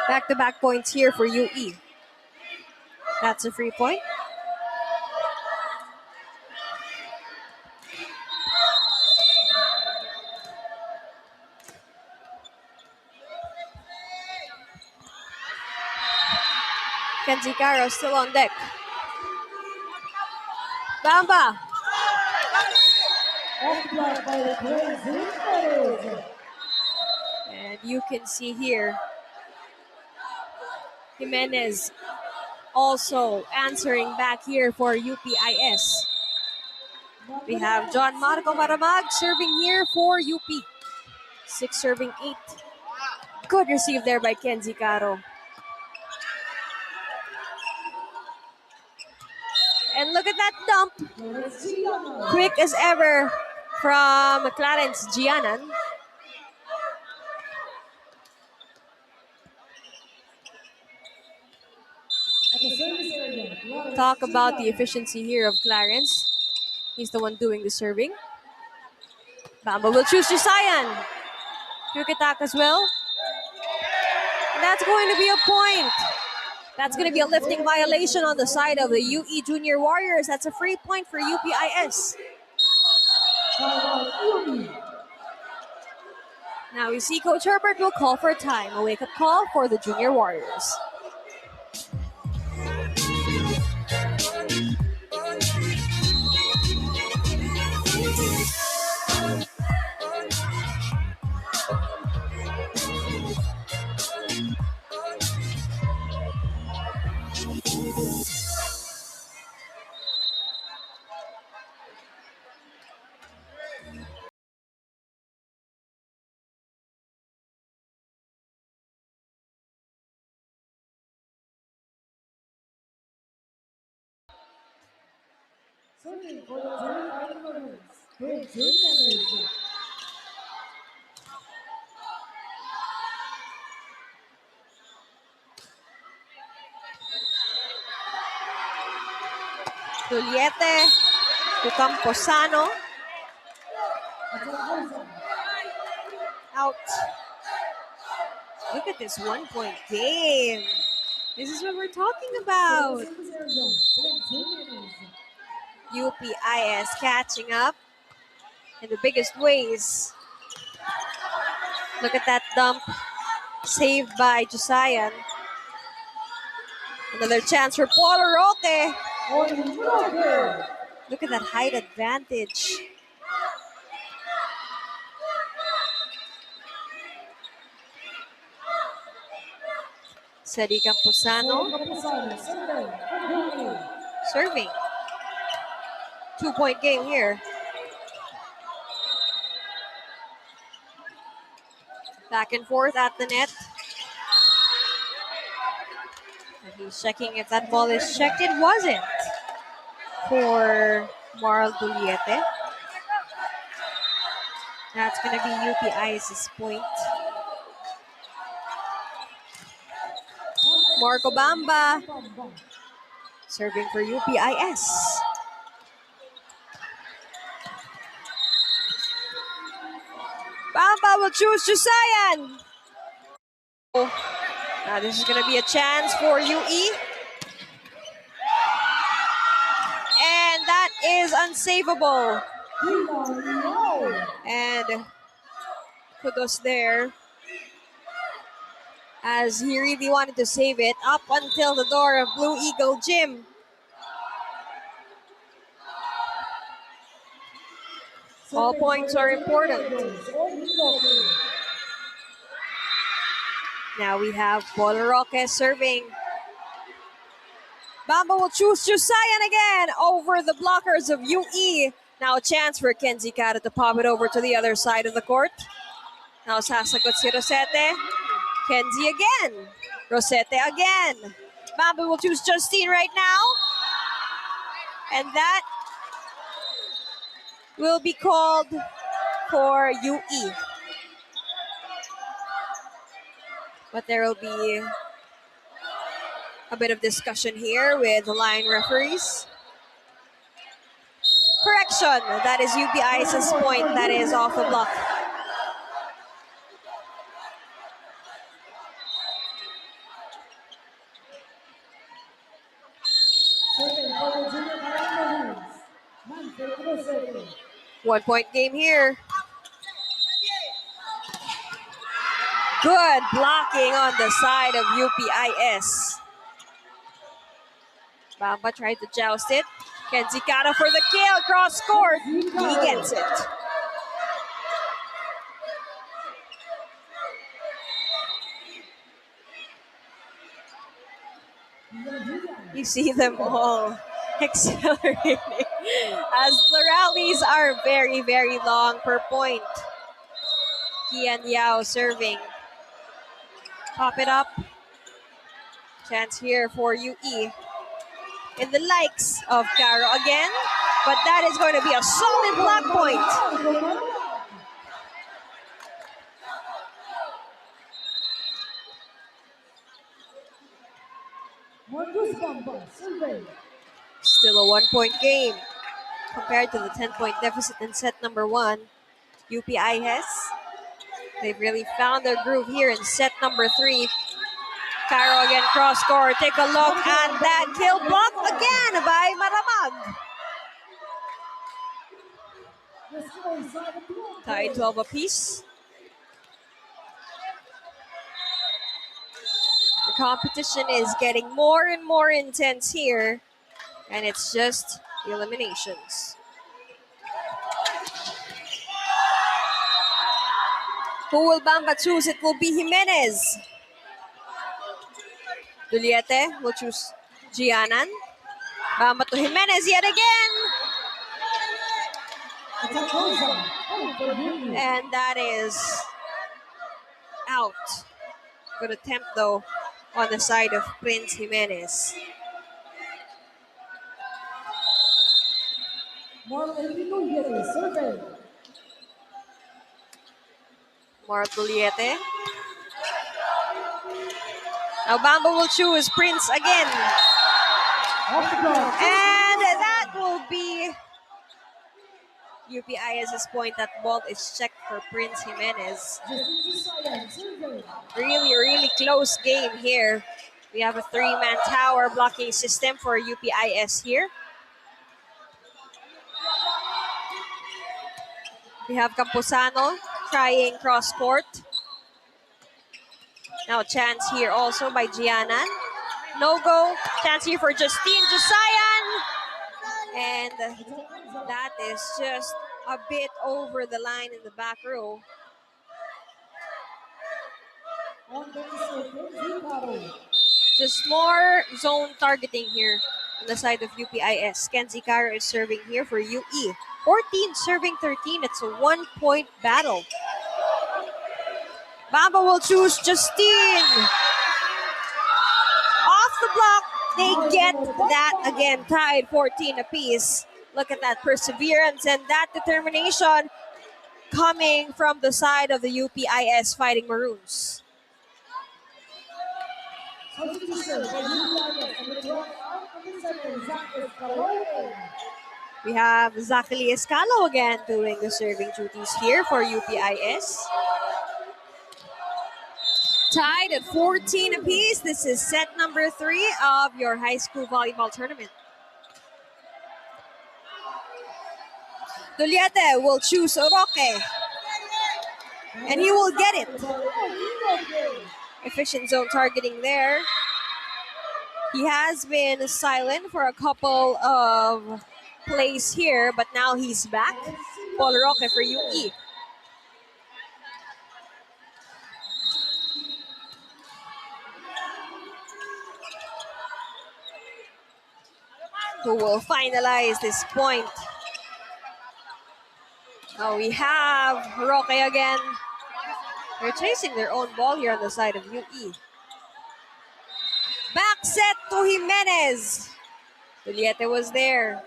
Back-to-back points here for UE. That's a free point. Kenzie Caro still on deck. Bamba. And you can see here, Jimenez also answering back here for UPIS. We have John Marco Maramag serving here for UP. 6 serving 8. Good receive there by Kenzie Caro. And look at that dump. Quick as ever from Clarence Gianan. Talk about the efficiency here of Clarence. He's the one doing the serving. Bamba will choose Jusayan. Quick attack as well. And that's going to be a point. That's going to be a lifting violation on the side of the UE Junior Warriors. That's a free point for UPIS. Now we see Coach Herbert will call for time. A wake-up call for the Junior Warriors. Juliete to Camposano. Out. Look at this 1-point game. This is what we're talking about. UPIS catching up in the biggest ways. Look at that dump. Saved by Jusayan. Another chance for Paulo Roque. Look at that height advantage. Cedi Camposano serving. 2-point game here. Back and forth at the net. And he's checking if that ball is checked. It wasn't for Marl Juliete. That's going to be UPI's point. Marco Bamba serving for UPIS. Bamba will choose Jusayan. Now this is going to be a chance for UE. And that is unsavable. And kudos there, as he really wanted to save it up until the door of Blue Eagle Gym. All points are important. Now we have Paulo Roque serving. Bamba will choose Jusayan again over the blockers of UE. Now a chance for Kenzie Caro to pop it over to the other side of the court. Now sasagot si Rosete. Kenzie again. Rosete again. Bamba will choose Justine right now. And that will be called for UE. But there will be a bit of discussion here with the line referees. Correction, that is UPIS's point that is off the block. Serving for the Junior Fighting Maroons. Manfred Rosero. 1 point game here. Good blocking on the side of UPIS. Bamba tried to joust it. Kenzie Caro for the kill, cross court. He gets it. You see them all accelerating as the rallies are very, very long per point. Kian Yao serving. Pop it up. Chance here for UE. In the likes of Caro again, but that is going to be a solid block point. Marcus Bamba, serving. Still a 1 point game compared to the 10-point deficit in set number 1. UPIS, they've really found their groove here in set number 3. Caro again cross court. Take a look at that kill block again by Maramag. Tied 12 apiece. The competition is getting more and more intense here, and it's just eliminations. Who will Bamba choose? It will be Jimenez. Duliete will choose Gianan. Bamba to Jimenez yet again. And that is out. Good attempt though on the side of Prince Jimenez. Marduliete. Now Bamba will choose Prince again. And that will be UPIS's point. That ball is checked for Prince Jimenez. Really, really close game here. We have a 3-man tower blocking system for UPIS here. We have Camposano trying cross court. Now chance here also by Gianan. No go. Chance here for Justine Josayan. And that is just a bit over the line in the back row. Just more zone targeting here on the side of UPIS. Kenzie Caro is serving here for UE. 14 serving 13. It's a 1 point battle. Bamba will choose Justine. Off the block, they get that again, tied 14 apiece. Look at that perseverance and that determination coming from the side of the UPIS Fighting Maroons. We have Zachary Escalo again doing the serving duties here for UPIS. Tied at 14 apiece. This is set number 3 of your high school volleyball tournament. Duliete will choose Roque. And he will get it. Efficient zone targeting there. He has been silent for a couple of plays here, but now he's back. Paul Roque for UE. Who will finalize this point? Now we have Roque again. They're chasing their own ball here on the side of UE. Back set to Jimenez. Juliette was there.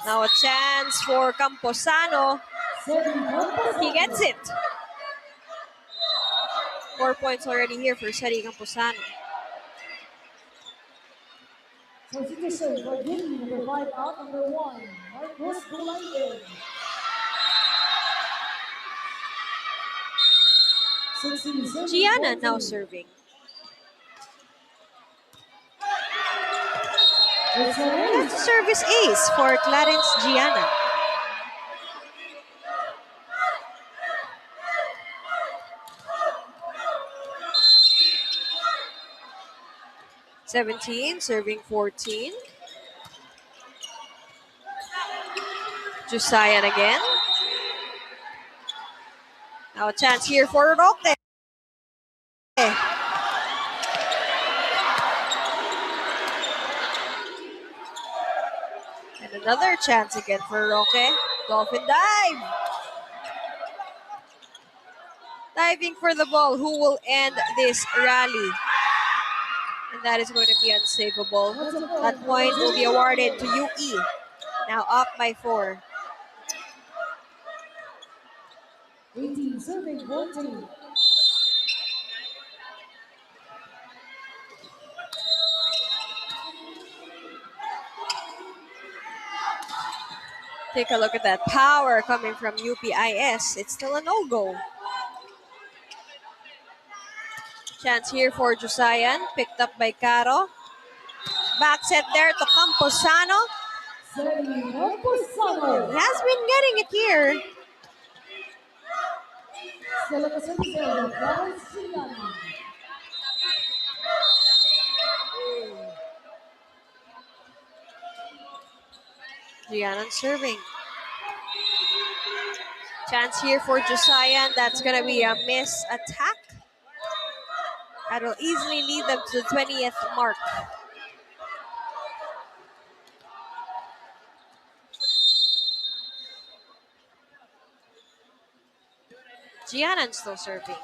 Now a chance for Camposano. He gets it. 4 points already here for Seri Camposano. Proceed to serve for Guinea, number 5 out, number 1, Marcos Gulaide. 16, serving Gianna now 14. serving. It's an That's a ace. service ace for Clarence Gianna. "17, serving 14. Jusayan again. Now a chance here for Roque. And another chance again for Roque. Dolphin dive. Diving for the ball. Who will end this rally? And that is going to be unsavable. That point will be awarded to UE. Now up by 4. 18, serving 14. Take a look at that power coming from UPIS. It's still a no-go. Chance here for Jusayan. Picked up by Caro. Back set there to Camposano. Serving Camposano. He has been getting it here. Still at the service area, Clarence Gianna. Gianna serving. Chance here for Jusayan. That's going to be a miss attack. That will easily lead them to the 20th mark. Gianna still serving.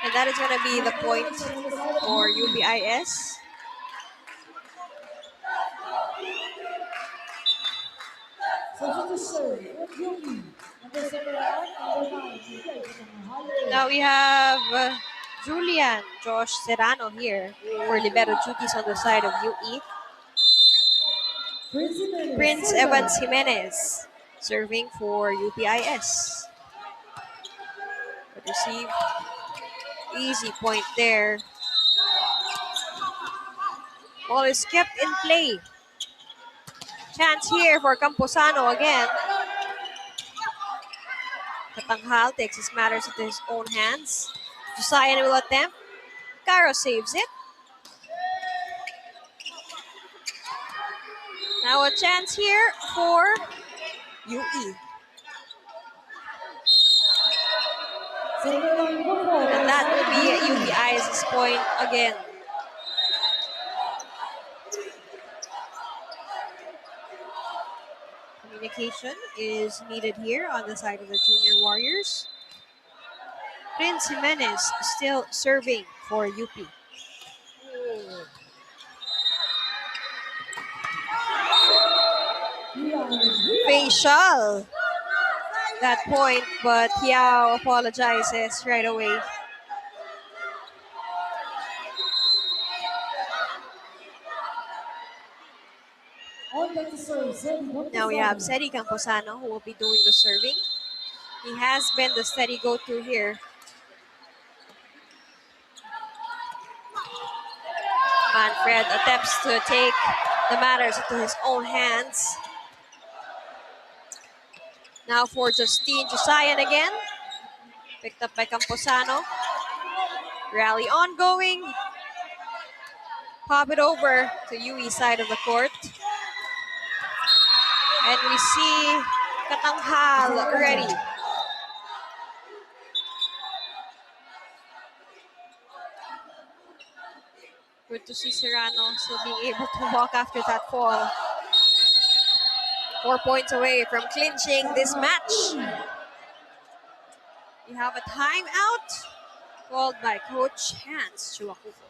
And that is going to be the point for UPIS. So to serve, Yuki, number 7 out, number 9. Now we have Julian Josh Serrano here for libero duties on the side of UE. Prince Evans Jimenez serving for UPIS. But receive. Easy point there. Ball is kept in play. Chance here for Camposano again. Katanghal takes his matters into his own hands. Jusayan will attempt. Caro saves it. Now a chance here for UE. And that will be UPI's point again. Communication is needed here on the side of the Junior Warriors. Prince Jimenez still serving for UP. Facial. That point, but Hiao apologizes right away. Now we have Seri Camposano who will be doing the serving. He has been the steady go-to here. Manfred attempts to take the matters into his own hands. Now for Justine Jusayan again. Picked up by Camposano. Rally ongoing. Pop it over to UE side of the court. And we see Katanghal ready. Good to see Serrano still being able to walk after that fall. 4 points away from clinching this match. We have a timeout called by Coach Hans Chuakuko.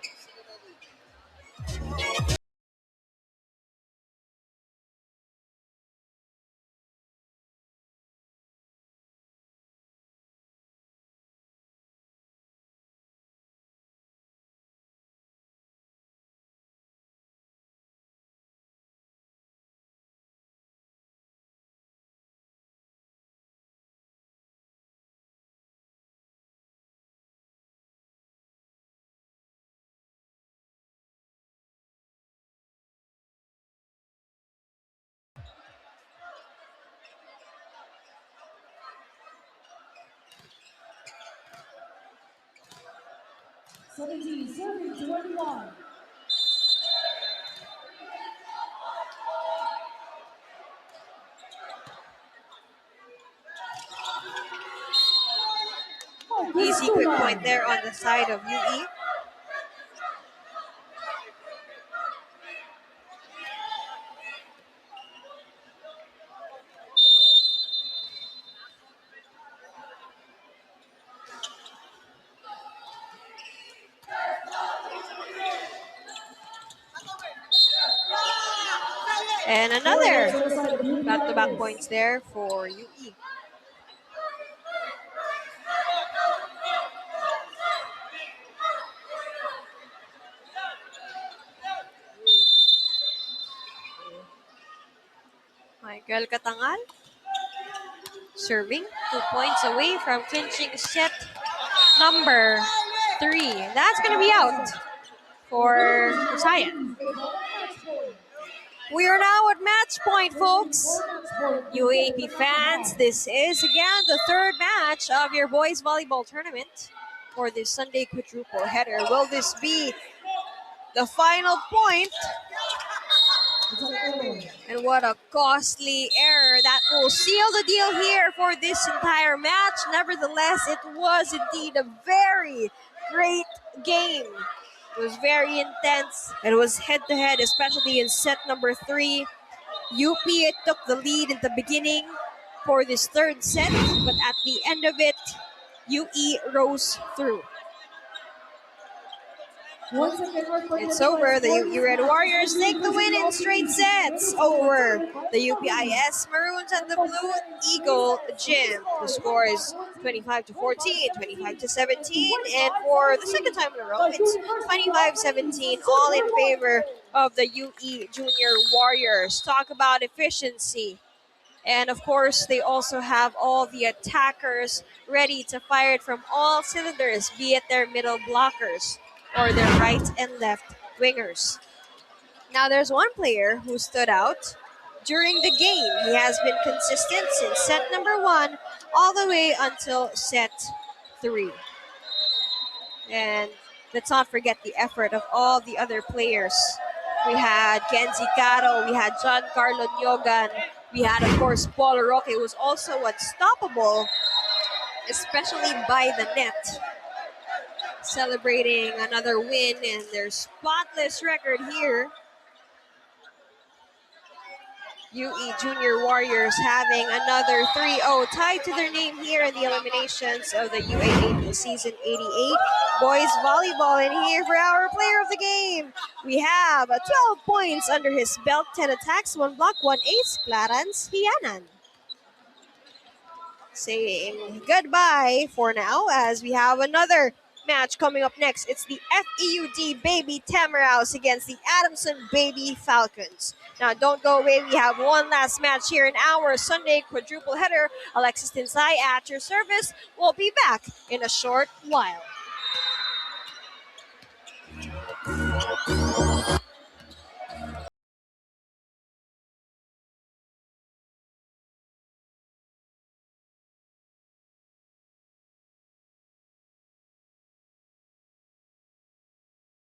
17 serving 21. Oh, good Easy school quick line. point there on the side of UE. And another On the side of back-to-back UPIS. points there for UE. Michael Katangal serving 2 points away from clinching set number 3. That's going to be out for Zion. We are now at match point, folks. UAP fans, this is again the third match of your boys volleyball tournament for this Sunday quadruple header. Will this be the final point? And what a costly error that will seal the deal here for this entire match. Nevertheless, it was indeed a very great game. It was very intense. It was head-to-head, especially in set number 3. UP took the lead in the beginning for this third set, but at the end of it, UE rose through. It's over. The UE Red Warriors take the win in straight sets over the UPIS Maroons and the Blue Eagle Gym. The score is 25-14, 25-17, and for the second time in a row, it's 25-17, all in favor of the UE Junior Warriors. Talk about efficiency. And of course, they also have all the attackers ready to fire it from all cylinders, be it their middle blockers or their right and left wingers. Now, there's one player who stood out during the game. He has been consistent since set number 1 all the way until set 3. And let's not forget the effort of all the other players. We had Kenzie Caro, we had Giancarlo Nyogan, we had, of course, Paul Roque, who was also unstoppable, especially by the net. Celebrating another win and their spotless record here. UE Junior Warriors having another 3-0 tied to their name here in the eliminations of the UAP Season 88 Boys Volleyball. And here for our player of the game, we have 12 points under his belt, 10 attacks, 1 block, 1 ace, Clarence Hianan. Saying goodbye for now as we have another match coming up next. It's the FEUD Baby Tamaraus against the Adamson Baby Falcons. Now, don't go away. We have one last match here in our Sunday quadruple header. Alexis Tinsay at your service. We'll be back in a short while.